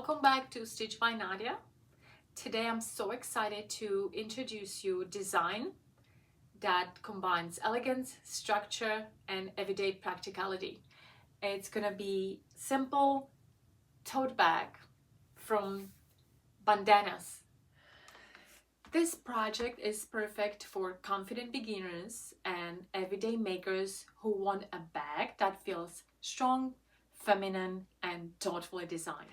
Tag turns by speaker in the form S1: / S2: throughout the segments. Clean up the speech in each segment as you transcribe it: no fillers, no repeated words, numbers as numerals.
S1: Welcome back to Stitch by Nadia. Today I'm so excited to introduce you design that combines elegance, structure, and everyday practicality. It's gonna be simple tote bag from bandanas. This project is perfect for confident beginners and everyday makers who want a bag that feels strong, feminine, and thoughtfully designed.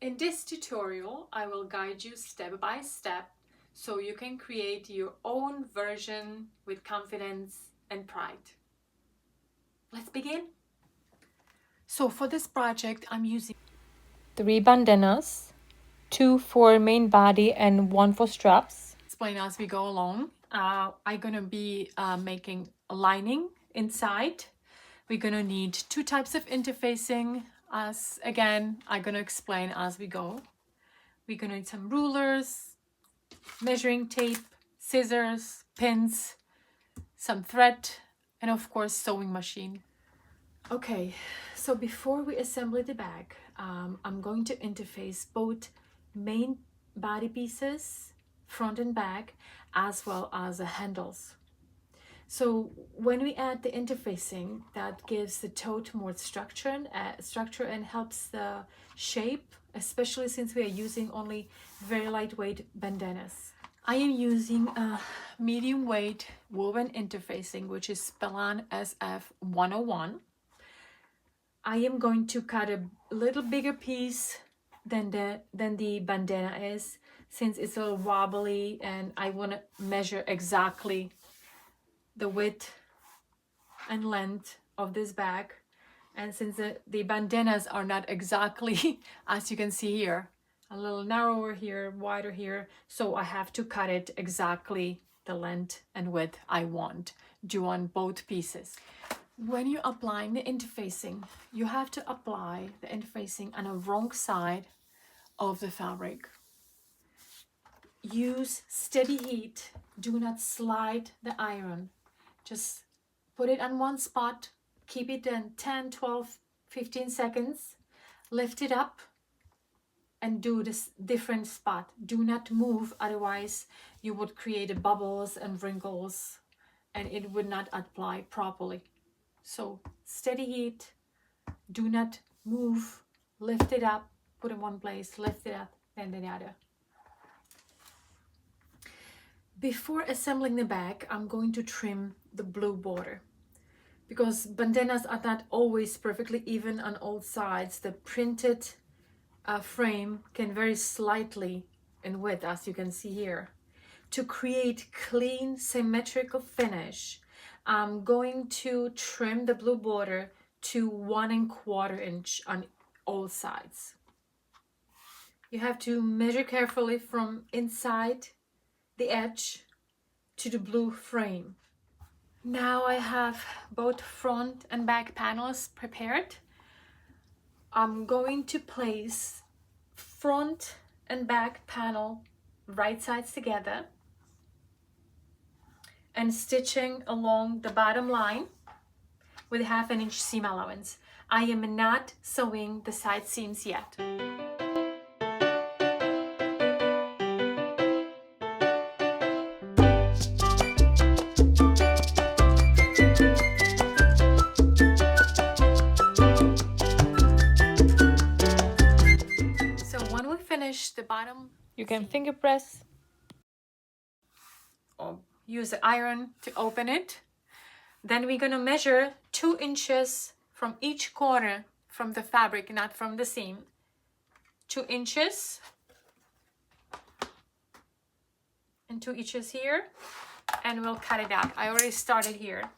S1: In this tutorial, I will guide you step by step so you can create your own version with confidence and pride. Let's begin. So for this project, I'm using 3 bandanas, 2 for main body and 1 for straps. Explain as we go along. I'm gonna be making a lining inside. We're gonna need 2 types of interfacing. Again, I'm gonna explain as we go. We're gonna need some rulers, measuring tape, scissors, pins, some thread, and of course sewing machine. Okay, so before we assemble the bag, I'm going to interface both main body pieces, front and back, as well as the handles. So when we add the interfacing, that gives the tote more structure and helps the shape, especially since we are using only very lightweight bandanas. I am using a medium weight woven interfacing, which is Spellan SF 101. I am going to cut a little bigger piece than the bandana is, since it's a little wobbly and I want to measure exactly the width and length of this bag. And since the bandanas are not exactly as you can see here, a little narrower here, wider here, so I have to cut it exactly the length and width I want, do on both pieces. When you're applying the interfacing, you have to apply the interfacing on the wrong side of the fabric. Use steady heat, do not slide the iron. Just put it on one spot, keep it in 10, 12, 15 seconds, lift it up and do this different spot. Do not move, otherwise you would create bubbles and wrinkles and it would not apply properly. So steady heat, do not move, lift it up, put it in one place, lift it up, then the other. Before assembling the bag, I'm going to trim the blue border. Because bandanas are not always perfectly even on all sides, the printed frame can vary slightly in width, as you can see here. To create clean, symmetrical finish, I'm going to trim the blue border to 1 1/4 inch on all sides. You have to measure carefully from inside the edge to the blue frame. Now I have both front and back panels prepared. I'm going to place front and back panel right sides together and stitching along the bottom line with 1/2 inch seam allowance. I am not sewing the side seams yet. The bottom, you can finger press or use the iron to open it. Then we're going to measure 2 inches from each corner from the fabric, not from the seam. 2 inches and 2 inches here, and we'll cut it out. I already started here.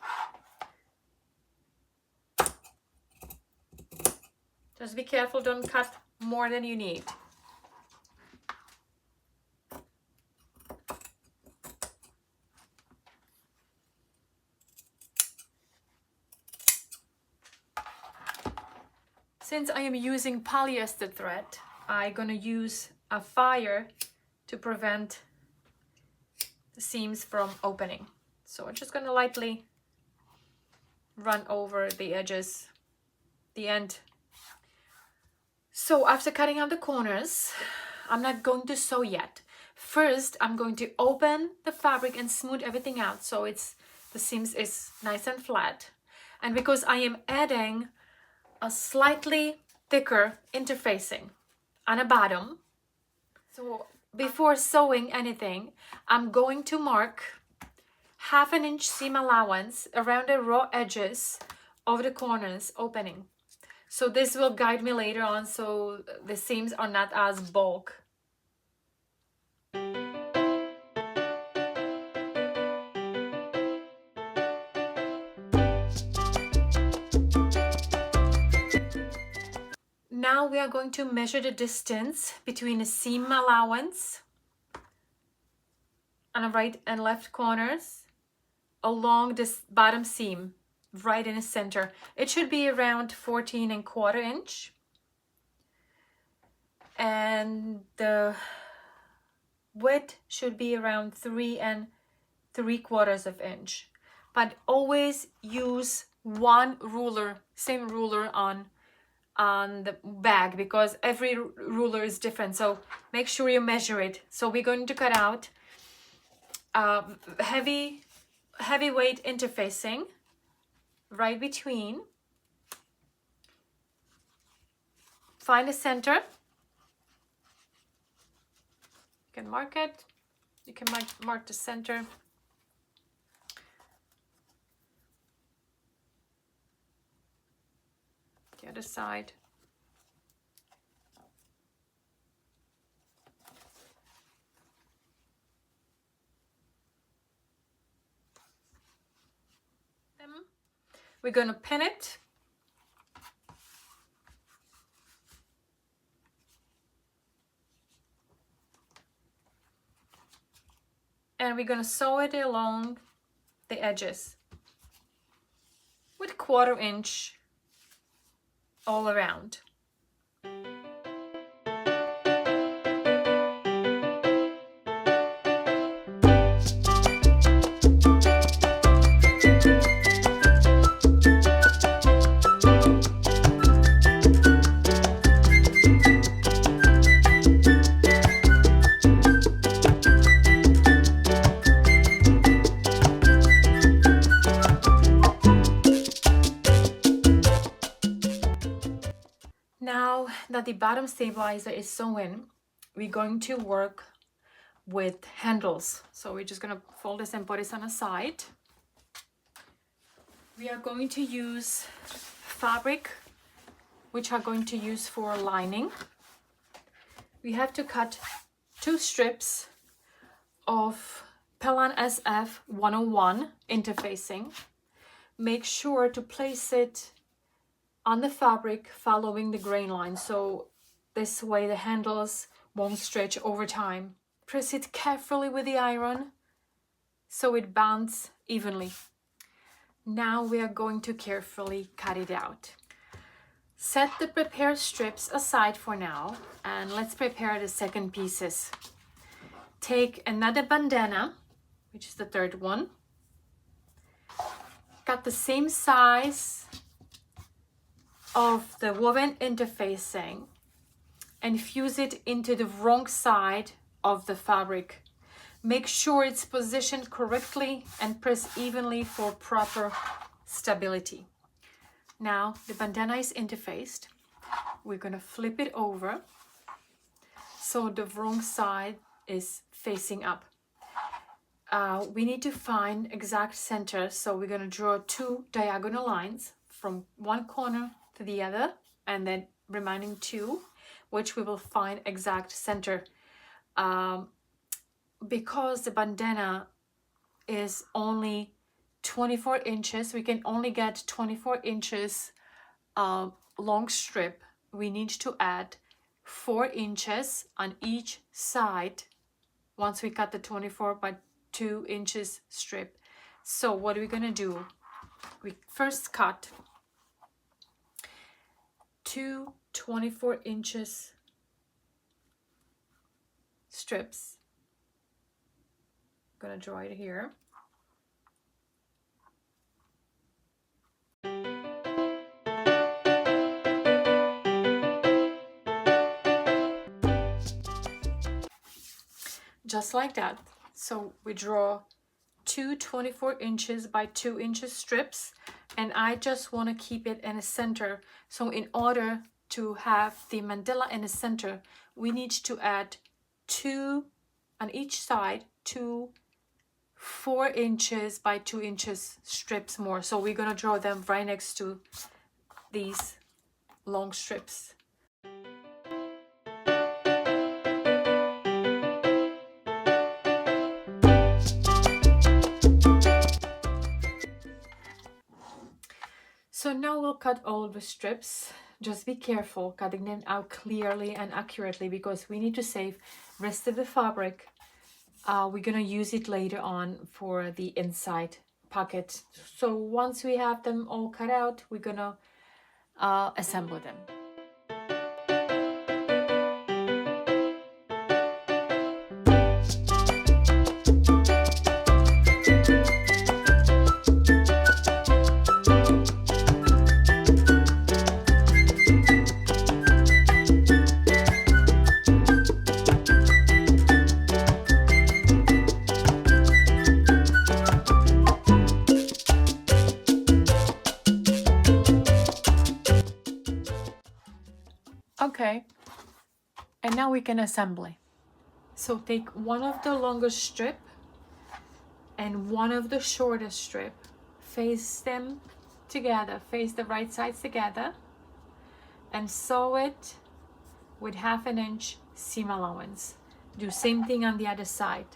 S1: Just be careful, don't cut more than you need. Since I am using polyester thread, I'm gonna use a fire to prevent the seams from opening. So I'm just gonna lightly run over the edges, the end So after cutting out the corners, I'm not going to sew yet. First, I'm going to open the fabric and smooth everything out so the seams is nice and flat. And because I am adding a slightly thicker interfacing on the bottom, so before sewing anything, I'm going to mark 1/2 inch seam allowance around the raw edges of the corners opening. So this will guide me later on so the seams are not as bulk. Now we are going to measure the distance between the seam allowance on the right and left corners along this bottom seam right in the center. It should be around 14¼ inch. And the width should be around 3¾ inch. But always use one ruler, same ruler on the bag, because every ruler is different, so make sure you measure it. So we're going to cut out heavyweight interfacing right between. Find the center. You can mark it. You can mark the center. The other side. We're going to pin it. And we're going to sew it along the edges with 1/4 inch all around. Now that the bottom stabilizer is sewn, we're going to work with handles. So we're just going to fold this and put this on the side. We are going to use fabric, which are going to use for lining. We have to cut 2 strips of Pellan SF 101 interfacing. Make sure to place it on the fabric following the grain line, so this way the handles won't stretch over time. Press it carefully with the iron so it bands evenly. Now we are going to carefully cut it out. Set the prepared strips aside for now, and let's prepare the second pieces. Take another bandana, which is the 3rd one. Cut the same size of the woven interfacing and fuse it into the wrong side of the fabric. Make sure it's positioned correctly and press evenly for proper stability. Now the bandana is interfaced. We're going to flip it over so the wrong side is facing up. We need to find exact center, so we're going to draw 2 diagonal lines from one corner to the other, and then remaining 2, which we will find exact center. Because the bandana is only 24 inches, we can only get 24 inches long strip. We need to add 4 inches on each side once we cut the 24 by 2 inches strip. So what are we going to do? We first cut 2 24 inches strips. I'm gonna draw it here. just like that. So we draw two 24 inches by 2 inches strips, and I just want to keep it in the center. So in order to have the mandala in the center, we need to add two on each side, two 4 inches by 2 inches strips more. So we're gonna draw them right next to these long strips. So now we'll cut all the strips. Just be careful cutting them out clearly and accurately, because we need to save rest of the fabric. We're gonna use it later on for the inside pocket. So once we have them all cut out, we're gonna assemble them. Okay, and now we can assemble. So take one of the longest strip and one of the shortest strip, face them together, face the right sides together, and sew it with 1/2 inch seam allowance. Do same thing on the other side.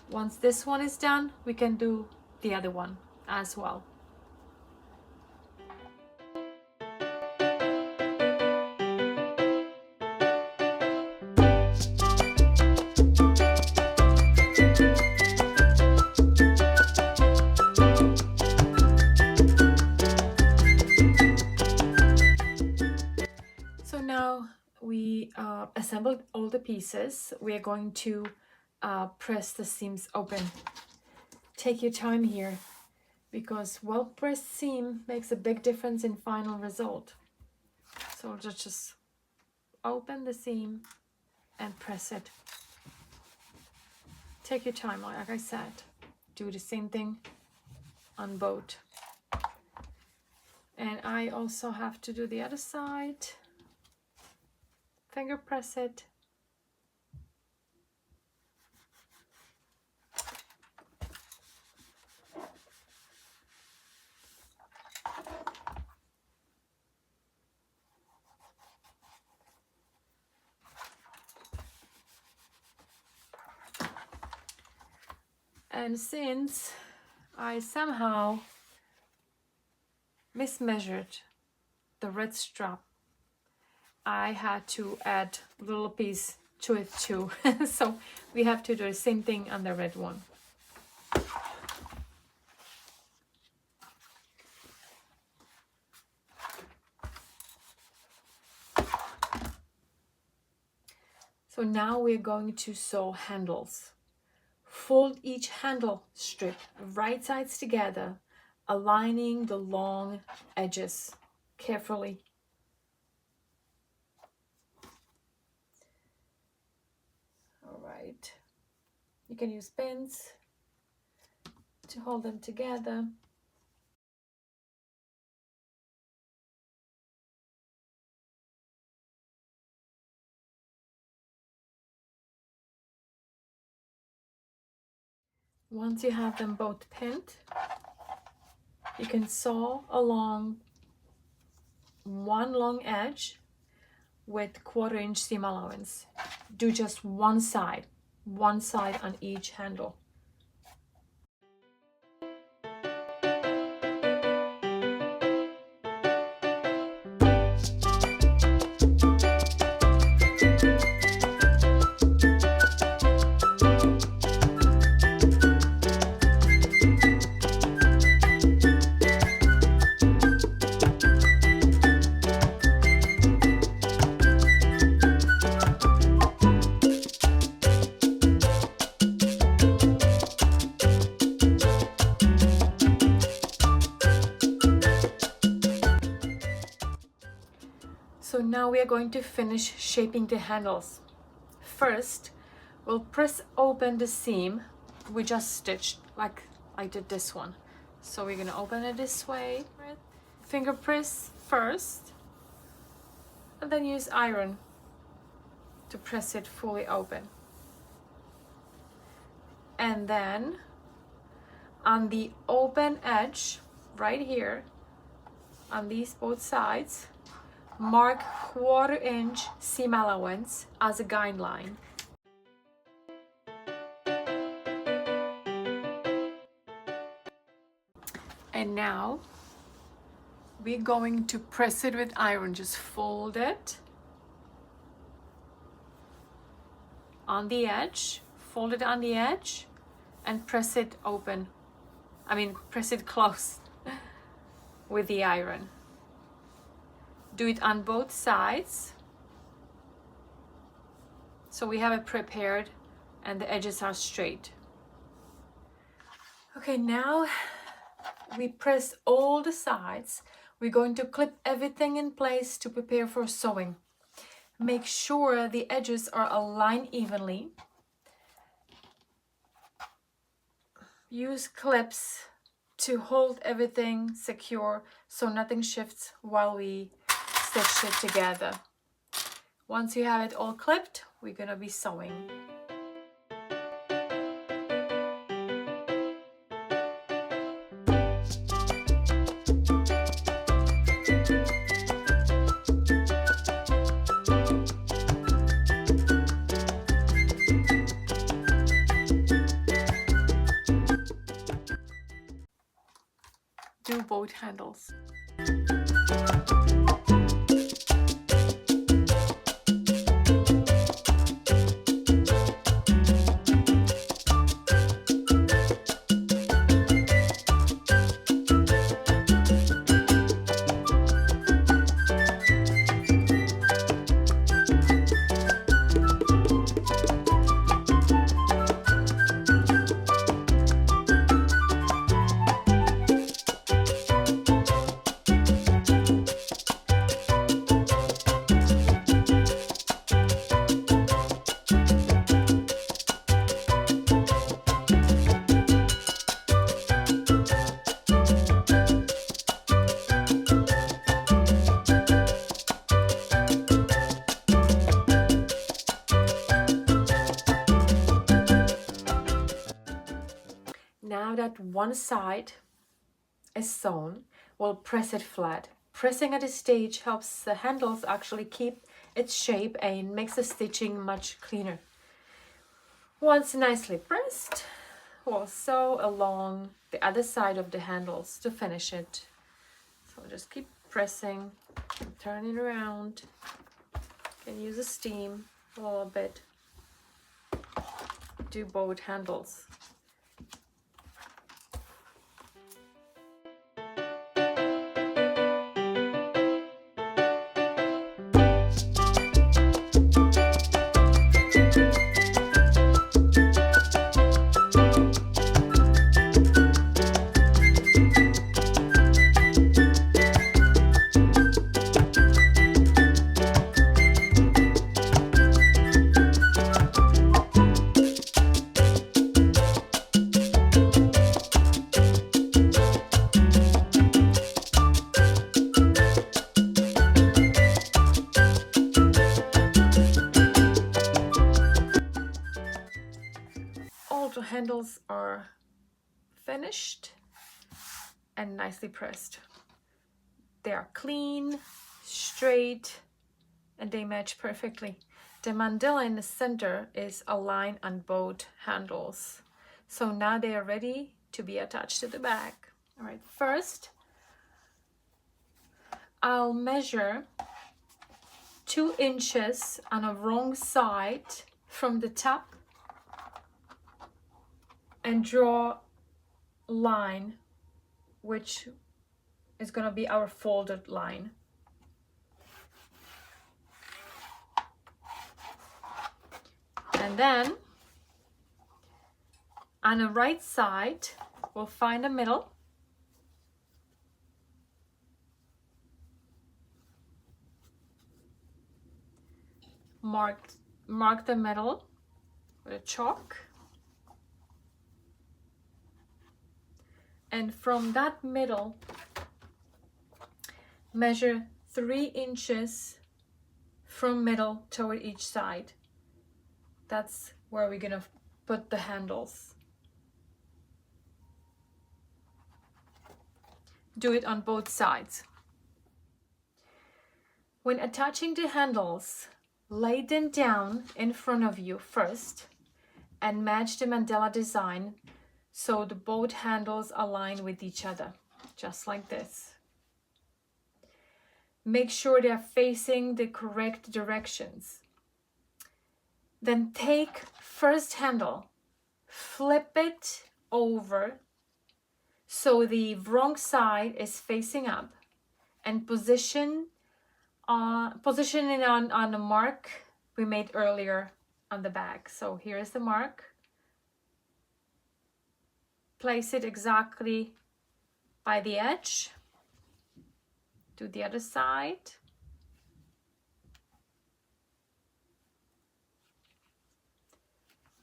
S1: Once this one is done, we can do the other one as well. We assembled all the pieces. We are going to press the seams open. Take your time here, because well-pressed seam makes a big difference in final result. So just open the seam and press it. Take your time, like I said. Do the same thing on both. And I also have to do the other side. Finger press it. And since I somehow mismeasured the red strap, I had to add a little piece to it too. So we have to do the same thing on the red one. So now we're going to sew handles. Fold each handle strip right sides together, aligning the long edges carefully. You can use pins to hold them together. Once you have them both pinned, you can sew along one long edge with 1/4 inch seam allowance. Do just one side on each handle. So now we are going to finish shaping the handles. First, we'll press open the seam we just stitched, like I did this one. So we're gonna open it this way, right? Finger press first, and then use iron to press it fully open. And then on the open edge, right here, on these both sides, mark 1/4 inch seam allowance as a guideline. And now we're going to press it with iron. Just fold it on the edge, fold it on the edge, and press it open. Press it close with the iron. Do it on both sides, so we have it prepared and the edges are straight. Okay, now we press all the sides. We're going to clip everything in place to prepare for sewing. Make sure the edges are aligned evenly. Use clips to hold everything secure so nothing shifts while we stitch it together. Once you have it all clipped, we're gonna be sewing. Do both handles. Now that one side is sewn, we'll press it flat. Pressing at this stage helps the handles actually keep its shape and makes the stitching much cleaner. Once nicely pressed, we'll sew along the other side of the handles to finish it. So just keep pressing, turn it around. You can use a steam a little bit. Do both handles. Handles are finished and nicely pressed. They are clean, straight, and they match perfectly. The mandala in the center is aligned on both handles. So now they are ready to be attached to the bag. All right, first I'll measure 2 inches on a wrong side from the top and draw a line, which is going to be our folded line. And then on the right side, we'll find the middle. Mark the middle the chalk. And from that middle, measure 3 inches from middle toward each side. That's where we're gonna put the handles. Do it on both sides. When attaching the handles, lay them down in front of you first and match the mandala design so the both handles align with each other, just like this. Make sure they are facing the correct directions. Then take first handle, flip it over so the wrong side is facing up, and position it on the mark we made earlier on the bag. So here's the mark. Place it exactly by the edge. Do the other side.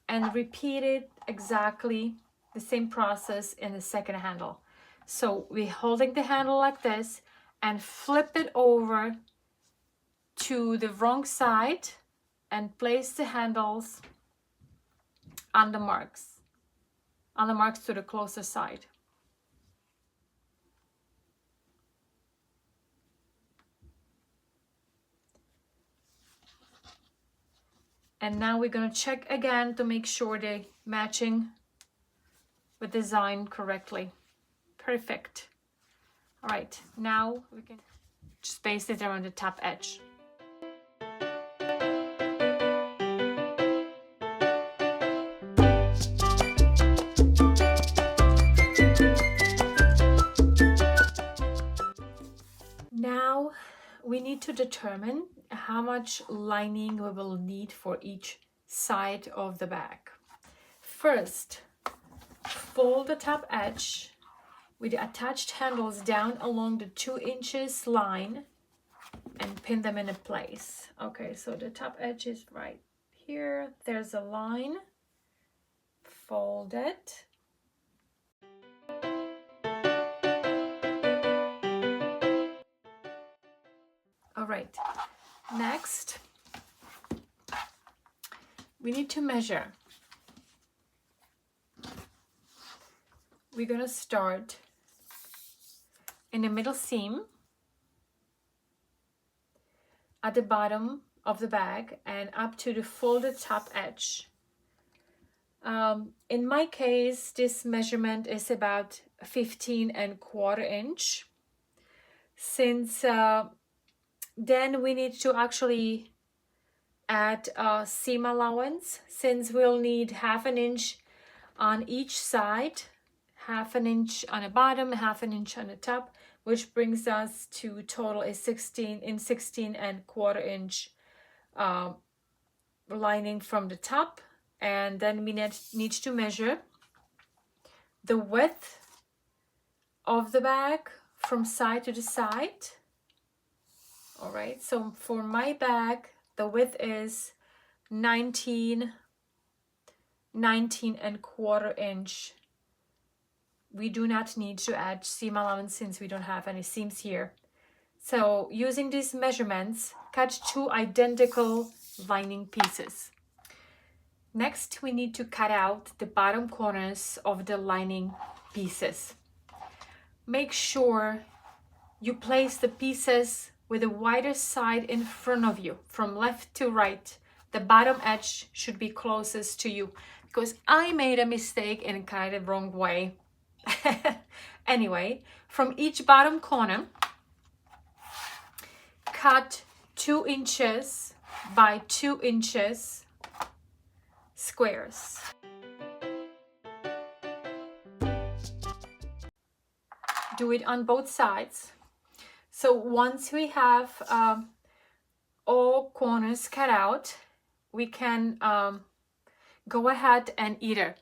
S1: And repeat it exactly the same process in the second handle. So we're holding the handle like this and flip it over to the wrong side and place the handles on the marks to the closer side. And now we're going to check again to make sure they're matching with design correctly. Perfect. All right, now we can just paste it around the top edge. Now we need to determine how much lining we will need for each side of the bag. First, fold the top edge with the attached handles down along the 2 inches line and pin them in place. Okay, so the top edge is right here. There's a line. Fold it. All right, next we need to measure. We're gonna start in the middle seam at the bottom of the bag and up to the folded top edge. In my case, this measurement is about 15¼ inch. Since then we need to actually add a seam allowance, since we'll need 1/2 inch on each side, 1/2 inch on the bottom, 1/2 inch on the top, which brings us to total is 16¼ inch lining from the top. And then we need to measure the width of the bag from side to the side. All right, so for my bag, the width is 19¼ inch. We do not need to add seam allowance since we don't have any seams here. So using these measurements, cut 2 identical lining pieces. Next, we need to cut out the bottom corners of the lining pieces. Make sure you place the pieces with the wider side in front of you, from left to right. The bottom edge should be closest to you, because I made a mistake and cut it the wrong way. Anyway, from each bottom corner, cut 2 inches by 2 inches squares. Do it on both sides. So once we have all corners cut out, we can go ahead and either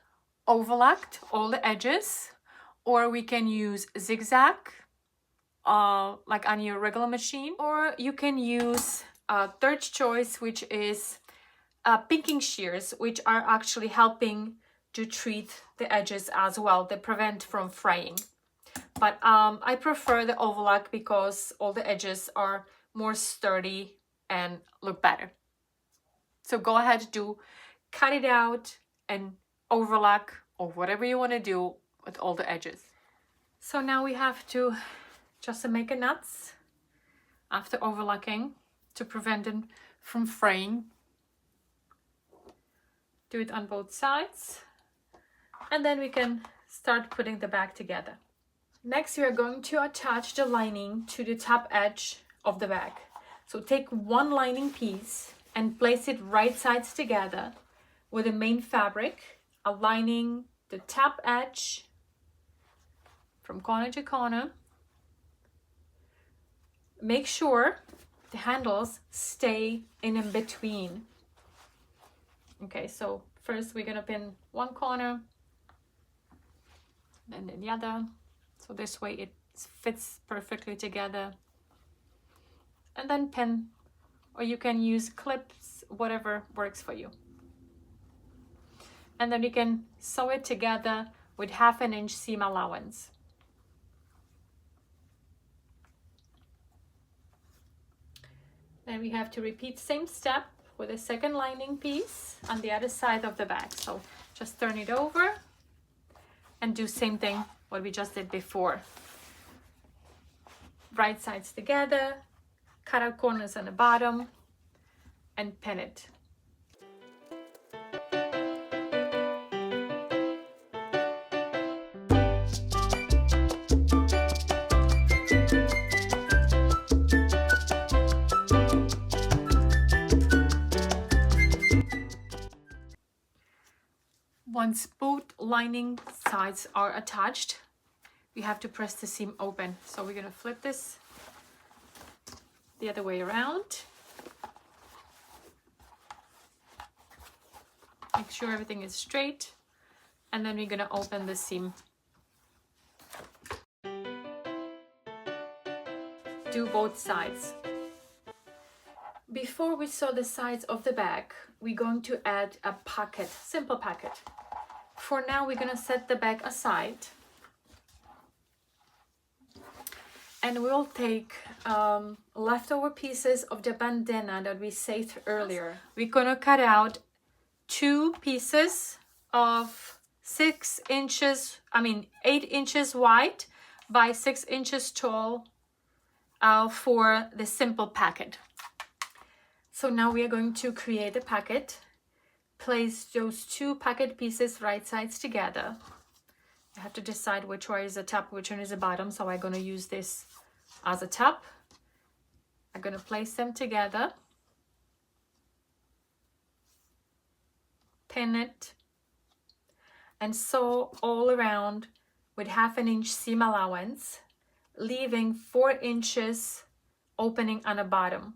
S1: overlap all the edges, or we can use zigzag like on your regular machine, or you can use third choice, which is pinking shears, which are actually helping to treat the edges as well. They prevent from fraying. But I prefer the overlock because all the edges are more sturdy and look better. So go ahead, cut it out and overlock or whatever you want to do with all the edges. So now we have to just make a knots after overlocking to prevent them from fraying. Do it on both sides, and then we can start putting the bag together. Next, we are going to attach the lining to the top edge of the bag. So take one lining piece and place it right sides together with the main fabric, aligning the top edge from corner to corner. Make sure the handles stay in between. Okay, so first we're gonna pin one corner and then the other. So this way it fits perfectly together. And then pin, or you can use clips, whatever works for you. And then you can sew it together with 1/2 inch seam allowance. Then we have to repeat same step with a second lining piece on the other side of the bag. So just turn it over and do same thing what we just did before. Right sides together, cut out corners on the bottom and pin it. Once both lining sides are attached, we have to press the seam open. So we're gonna flip this the other way around. Make sure everything is straight, and then we're gonna open the seam. Do both sides. Before we sew the sides of the bag, we're going to add a pocket, simple pocket. For now, we're gonna set the bag aside, and we'll take leftover pieces of the bandana that we saved earlier. We're gonna cut out 2 pieces of 8 inches wide by 6 inches tall for the simple pocket. So now we are going to create a pocket. Place those 2 pocket pieces right sides together. You have to decide which one is the top, which one is the bottom. So I'm going to use this as a top. I'm going to place them together. Pin it. And sew all around with 1/2 inch seam allowance, leaving 4 inches opening on the bottom.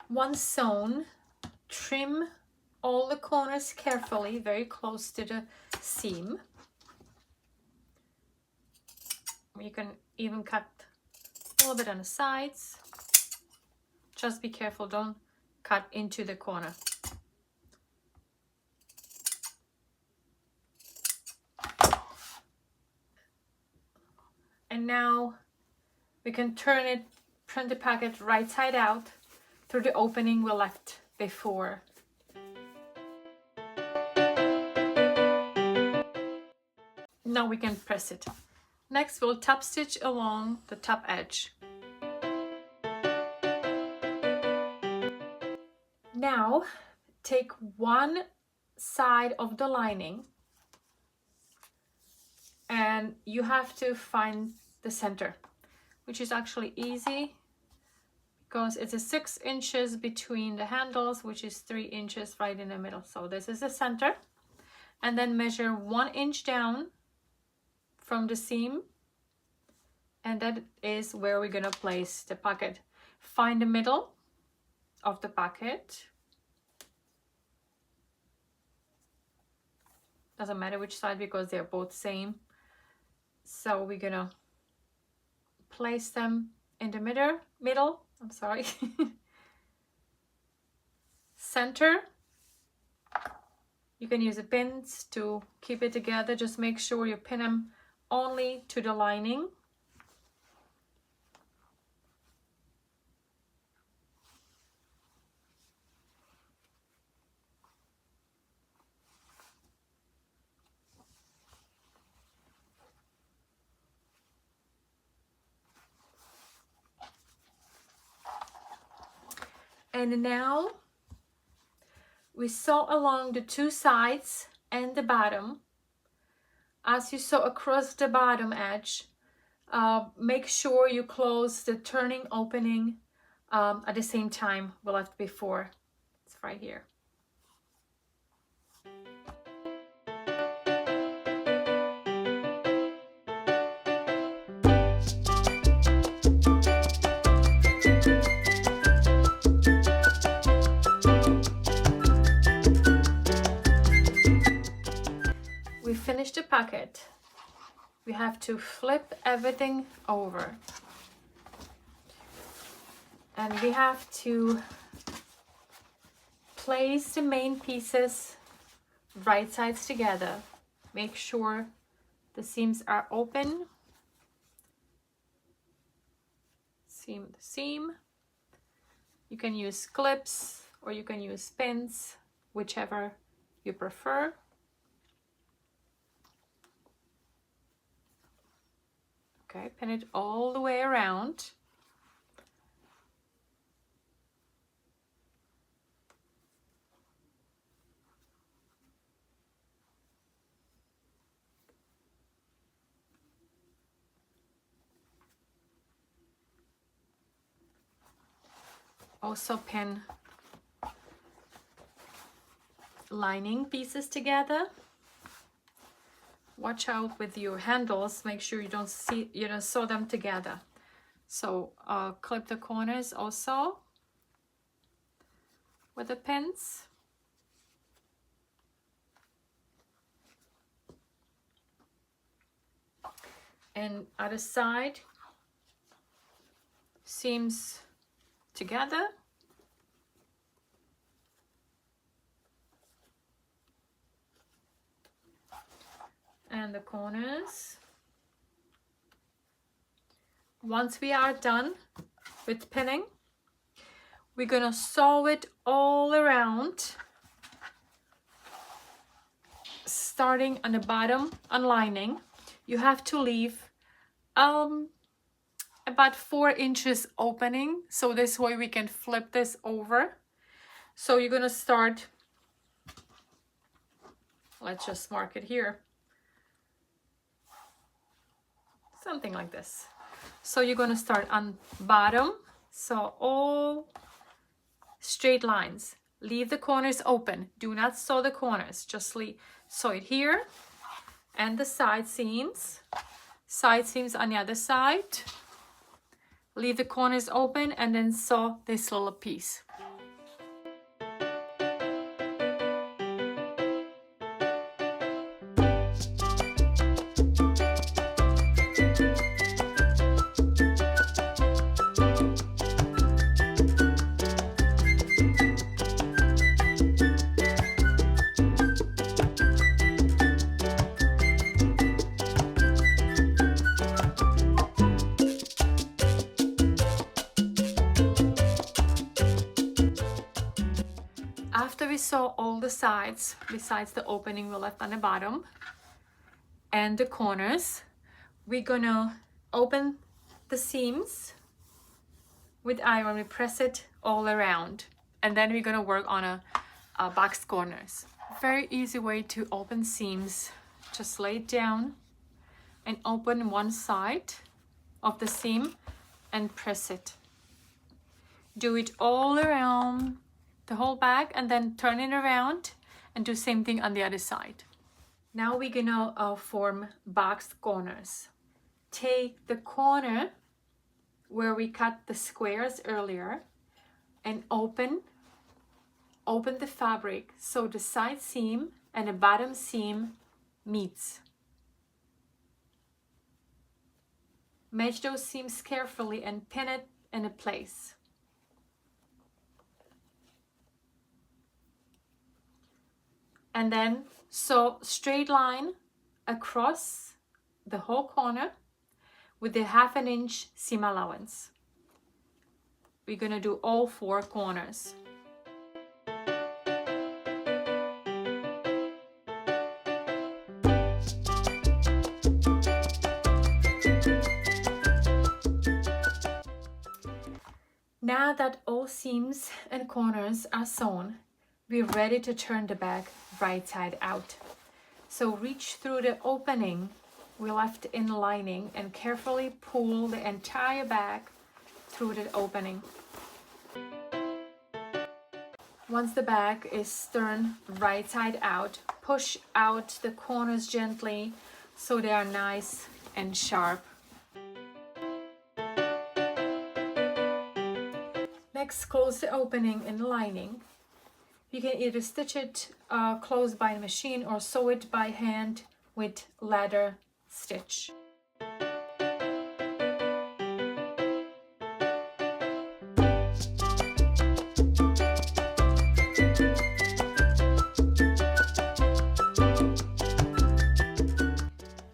S1: Once sewn, trim all the corners carefully, very close to the seam. You can even cut a little bit on the sides. Just be careful, don't cut into the corner. And now we can turn the pocket right side out through the opening we left before. Now we can press it. Next, we'll top stitch along the top edge. Now, take one side of the lining and you have to find the center, which is actually easy because it's 6 inches between the handles, which is 3 inches right in the middle. So this is the center. And then measure 1 inch down from the seam, and that is where we're gonna place the pocket. Find the middle of the pocket Doesn't matter which side because they're both same. So we're gonna place them in the middle, I'm sorry, center. You can use the pins to keep it together. Just make sure you pin them only to the lining. And now we sew along the two sides and the bottom. As you sew across the bottom edge, make sure you close the turning opening at the same time we left before. It's right here. We finished the pocket. We have to flip everything over. And we have to place the main pieces right sides together. Make sure the seams are open. Seam to seam. You can use clips or you can use pins, whichever you prefer. Okay, pin it all the way around. Also pin lining pieces together. Watch out with your handles, make sure you don't sew them together. So clip the corners also with the pins. And other side, seams together. And the corners. Once we are done with pinning, we're gonna sew it all around, starting on the bottom on lining. You have to leave about 4 inches opening, so this way we can flip this over. So you're gonna start, let's just mark it here, something like this. So you're going to start on bottom, so all straight lines. Leave the corners open. Do not sew the corners, just sew it here. And the side seams on the other side. Leave the corners open and then sew this little piece. After we sew all the sides, besides the opening we left on the bottom and the corners, we're gonna open the seams with iron. We press it all around, and then we're gonna work on a box corners. Very easy way to open seams. Just lay it down and open one side of the seam and press it. Do it all around the whole bag and then turn it around and do same thing on the other side. Now we're gonna form box corners. Take the corner where we cut the squares earlier and open the fabric so the side seam and the bottom seam meets. Match those seams carefully and pin it in place. And then sew straight line across the whole corner with the 1/2 inch seam allowance. We're going to do all 4 corners. Now that all seams and corners are sewn, we're ready to turn the bag right side out. So reach through the opening we left in the lining and carefully pull the entire bag through the opening. Once the bag is turned right side out, push out the corners gently so they are nice and sharp. Next, close the opening in the lining. You can either stitch it closed by the machine or sew it by hand with ladder stitch.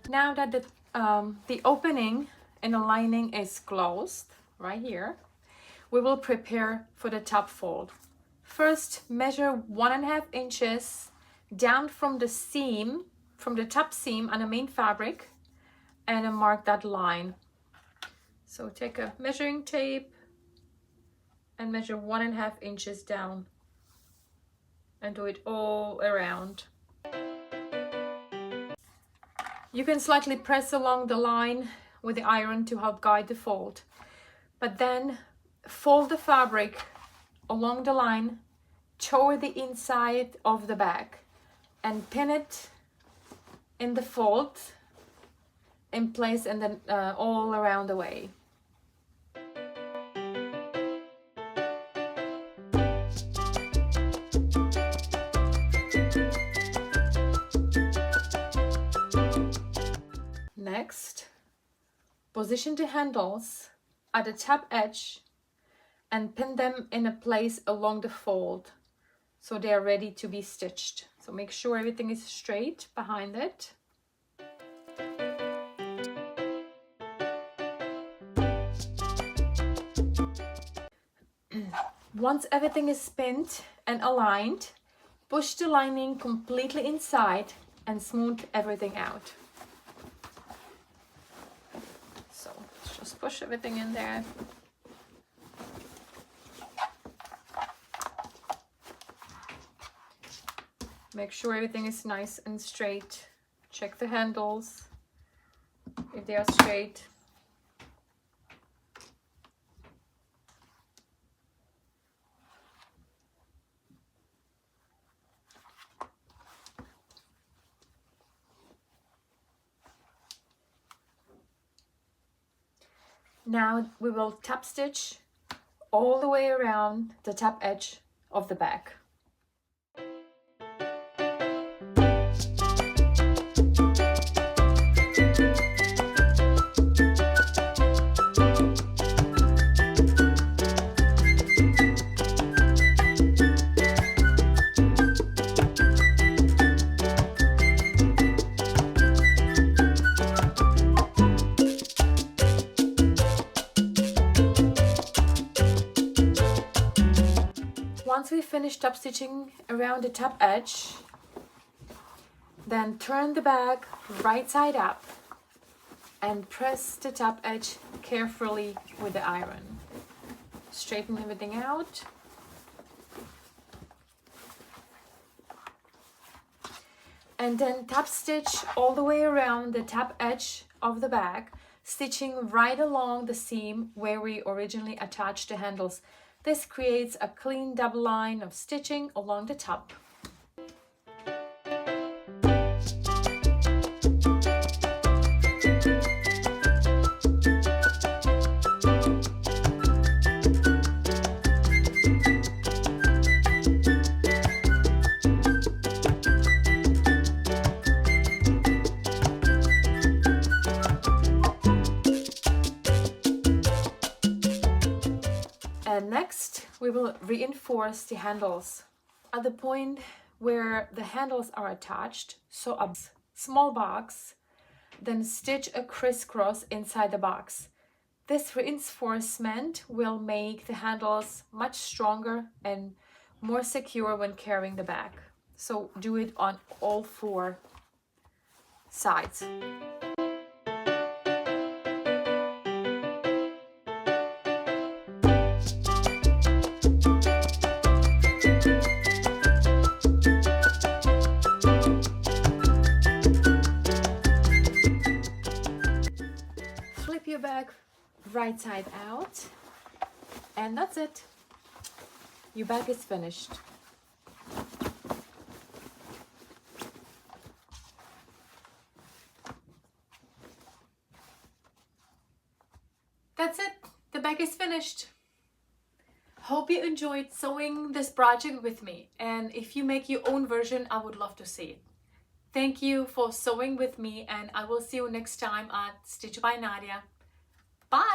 S1: Now that the opening in the lining is closed, right here, we will prepare for the top fold. First, measure 1.5 inches down from the seam, from the top seam on the main fabric, and mark that line. So take a measuring tape and measure 1.5 inches down and do it all around. You can slightly press along the line with the iron to help guide the fold, but then fold the fabric along the line toward the inside of the bag and pin it in the fold in place and then all around the way. Next, position the handles at the top edge and pin them in a place along the fold so they are ready to be stitched. So make sure everything is straight behind it. Once everything is pinned and aligned, push the lining completely inside and smooth everything out. So just push everything in there. Make sure everything is nice and straight. Check the handles if they are straight. Now we will top stitch all the way around the top edge of the bag. Once we finish top stitching around the top edge, then turn the bag right side up and press the top edge carefully with the iron. Straighten everything out. And then top stitch all the way around the top edge of the bag, stitching right along the seam where we originally attached the handles. This creates a clean double line of stitching along the top. we will reinforce the handles at the point where the handles are attached. So a small box, then stitch a crisscross inside the box. This reinforcement will make the handles much stronger and more secure when carrying the bag. So do it on all 4 sides. Flip your bag right side out, and that's it. Your bag is finished. That's it. The bag is finished. Hope you enjoyed sewing this project with me, and if you make your own version, I would love to see it. Thank you for sewing with me, and I will see you next time at Stitch by Nadia.